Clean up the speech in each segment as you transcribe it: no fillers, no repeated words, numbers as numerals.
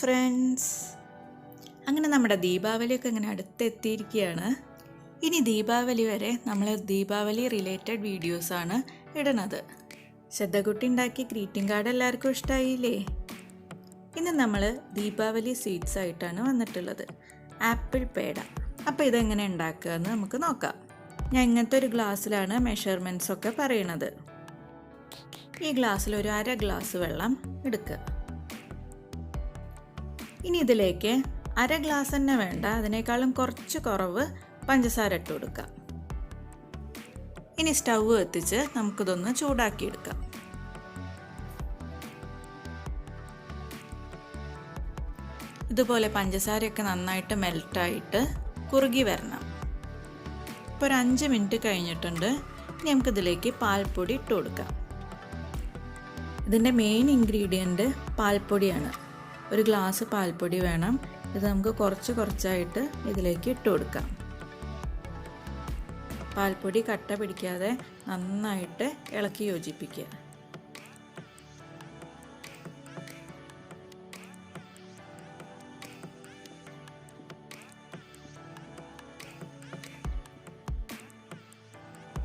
Friends, അങ്ങനെ നമ്മുടെ ദീപാവലിയൊക്കെ ഇങ്ങനെ അടുത്തെത്തിയിരിക്കുകയാണ്. ഇനി ദീപാവലി വരെ നമ്മൾ ദീപാവലി റിലേറ്റഡ് വീഡിയോസാണ് ഇടുന്നത്. ശ്രദ്ധകുട്ടി ഉണ്ടാക്കിയ ഗ്രീറ്റിംഗ് കാർഡ് എല്ലാവർക്കും ഇഷ്ടമായില്ലേ? ഇന്ന് നമ്മൾ ദീപാവലി സ്വീറ്റ്സ് ആയിട്ടാണ് വന്നിട്ടുള്ളത്. ആപ്പിൾ പേട. അപ്പോൾ ഇതെങ്ങനെ ഉണ്ടാക്കുക എന്ന് നമുക്ക് നോക്കാം. ഞാൻ ഇങ്ങനത്തെ ഒരു ഗ്ലാസ്സിലാണ് മെഷർമെൻറ്റ്സ് ഒക്കെ പറയണത്. ഈ ഗ്ലാസ്സിൽ ഒരു 1/2 ഗ്ലാസ് വെള്ളം എടുക്കുക. ഇനി ഇതിലേക്ക് 1/2 ഗ്ലാസ് തന്നെ വേണ്ട, അതിനേക്കാളും കുറച്ച് കുറവ് പഞ്ചസാര ഇട്ട് കൊടുക്കാം. ഇനി സ്റ്റൗ എത്തിച്ച് നമുക്കിതൊന്ന് ചൂടാക്കിയെടുക്കാം. ഇതുപോലെ പഞ്ചസാരയൊക്കെ നന്നായിട്ട് മെൽട്ടായിട്ട് കുറുകി വരണം. ഇപ്പോൾ ഒരു 5 മിനിറ്റ് കഴിഞ്ഞിട്ടുണ്ട്. ഇനി നമുക്കിതിലേക്ക് പാൽപ്പൊടി ഇട്ട് കൊടുക്കാം. ഇതിൻ്റെ മെയിൻ ഇൻഗ്രീഡിയൻറ്റ് പാൽപ്പൊടിയാണ്. 1 ഗ്ലാസ് പാൽപ്പൊടി വേണം. ഇത് നമുക്ക് കുറച്ചായിട്ട് ഇതിലേക്ക് ഇട്ട് കൊടുക്കാം. പാൽപ്പൊടി കട്ട പിടിക്കാതെ നന്നായിട്ട് ഇളക്കി യോജിപ്പിക്കുക.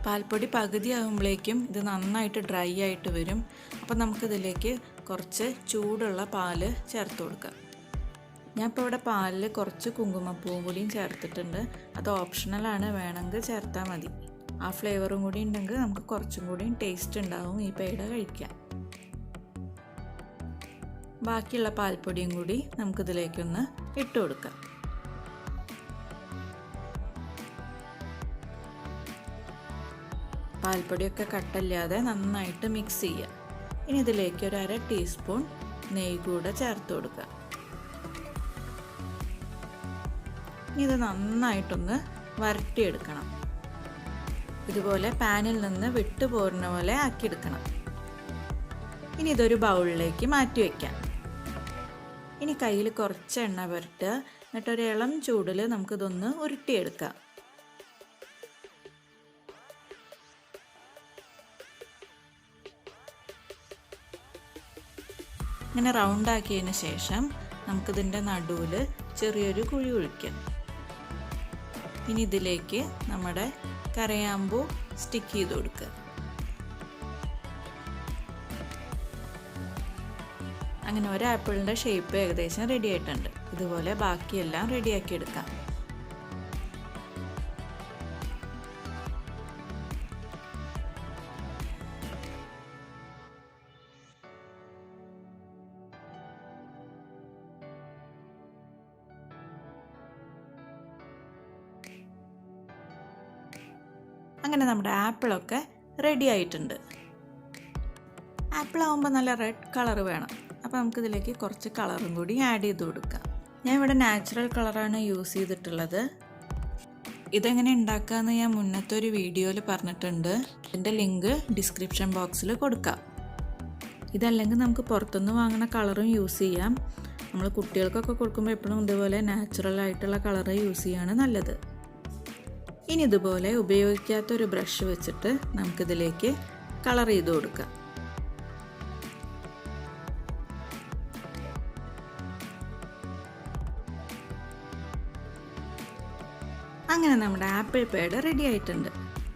പാൽപ്പൊടി പകുതി ആകുമ്പോഴേക്കും ഇത് നന്നായിട്ട് ഡ്രൈ ആയിട്ട് വരും. അപ്പോൾ നമുക്കിതിലേക്ക് കുറച്ച് ചൂടുള്ള പാല് ചേർത്ത് കൊടുക്കാം. ഞാൻ ഇപ്പോൾ ഇവിടെ പാലിൽ കുറച്ച് കുങ്കുമപ്പൂവും കൂടിയും ചേർത്തിട്ടുണ്ട്. അത് ഓപ്ഷണലാണ്, വേണമെങ്കിൽ ചേർത്താൽ മതി. ആ ഫ്ലേവറും കൂടി ഉണ്ടെങ്കിൽ നമുക്ക് കുറച്ചും കൂടി ടേസ്റ്റ് ഉണ്ടാവും ഈ പേട കഴിക്കാൻ. ബാക്കിയുള്ള പാൽപ്പൊടിയും കൂടി നമുക്കിതിലേക്കൊന്ന് ഇട്ട് കൊടുക്കാം. പാൽപ്പൊടിയൊക്കെ കട്ടല്ലാതെ നന്നായിട്ട് മിക്സ് ചെയ്യുക. ഇനി ഇതിലേക്ക് ഒരു 1/2 ടീസ്പൂൺ നെയ്യ് കൂടെ ചേർത്ത് കൊടുക്കുക. ഇനി ഇത് നന്നായിട്ടൊന്ന് വരട്ടിയെടുക്കണം. ഇതുപോലെ പാനിൽ നിന്ന് വിട്ടു പോരുന്ന പോലെ ആക്കിയെടുക്കണം. ഇനി ഇതൊരു ബൗളിലേക്ക് മാറ്റി വയ്ക്കാം. ഇനി കയ്യിൽ കുറച്ച് എണ്ണ പുരട്ടുക. എന്നിട്ടൊരു ഇളം ചൂടിൽ നമുക്കിതൊന്ന് ഉരുട്ടിയെടുക്കാം. ഇങ്ങനെ റൗണ്ടാക്കിയതിന് ശേഷം നമുക്കിതിൻ്റെ നടുവിൽ ചെറിയൊരു കുഴി ഒഴിക്കാം. ഇനി ഇതിലേക്ക് നമ്മുടെ കരയാമ്പൂ സ്റ്റിക്ക് ചെയ്ത് കൊടുക്കുക. അങ്ങനെ ഒരു ആപ്പിളിൻ്റെ ഷേപ്പ് ഏകദേശം റെഡി ആയിട്ടുണ്ട്. ഇതുപോലെ ബാക്കിയെല്ലാം റെഡിയാക്കി എടുക്കാം. അങ്ങനെ നമ്മുടെ ആപ്പിളൊക്കെ റെഡി ആയിട്ടുണ്ട്. ആപ്പിൾ ആകുമ്പോൾ നല്ല റെഡ് കളർ വേണം. അപ്പോൾ നമുക്കിതിലേക്ക് കുറച്ച് കളറും കൂടി ആഡ് ചെയ്ത് കൊടുക്കാം. ഞാൻ ഇവിടെ നാച്ചുറൽ കളറാണ് യൂസ് ചെയ്തിട്ടുള്ളത്. ഇതെങ്ങനെ ഉണ്ടാക്കാമെന്ന് ഞാൻ മുന്നത്തെ ഒരു വീഡിയോയിൽ പറഞ്ഞിട്ടുണ്ട്. ഇതിൻ്റെ ലിങ്ക് ഡിസ്ക്രിപ്ഷൻ ബോക്സിൽ കൊടുക്കാം. ഇതല്ലെങ്കിൽ നമുക്ക് പുറത്തുനിന്ന് വാങ്ങുന്ന കളറും യൂസ് ചെയ്യാം. നമ്മൾ കുട്ടികൾക്കൊക്കെ കൊടുക്കുമ്പോൾ എപ്പോഴും ഇതുപോലെ നാച്ചുറൽ ആയിട്ടുള്ള കളർ യൂസ് ചെയ്യാണ് നല്ലത്. ഇനി ഇതുപോലെ ഉപയോഗിക്കാത്തൊരു ബ്രഷ് വെച്ചിട്ട് നമുക്കിതിലേക്ക് കളർ ചെയ്ത് കൊടുക്കാം. അങ്ങനെ നമ്മുടെ ആപ്പിൾ പേട റെഡി ആയിട്ടുണ്ട്.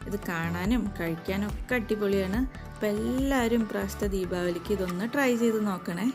ഇത് കാണാനും കഴിക്കാനും ഒക്കെ അടിപൊളിയാണ്. അപ്പോൾ എല്ലാവരും പ്രാവശ്യത്തെ ദീപാവലിക്ക് ഇതൊന്ന് ട്രൈ ചെയ്ത് നോക്കണേ.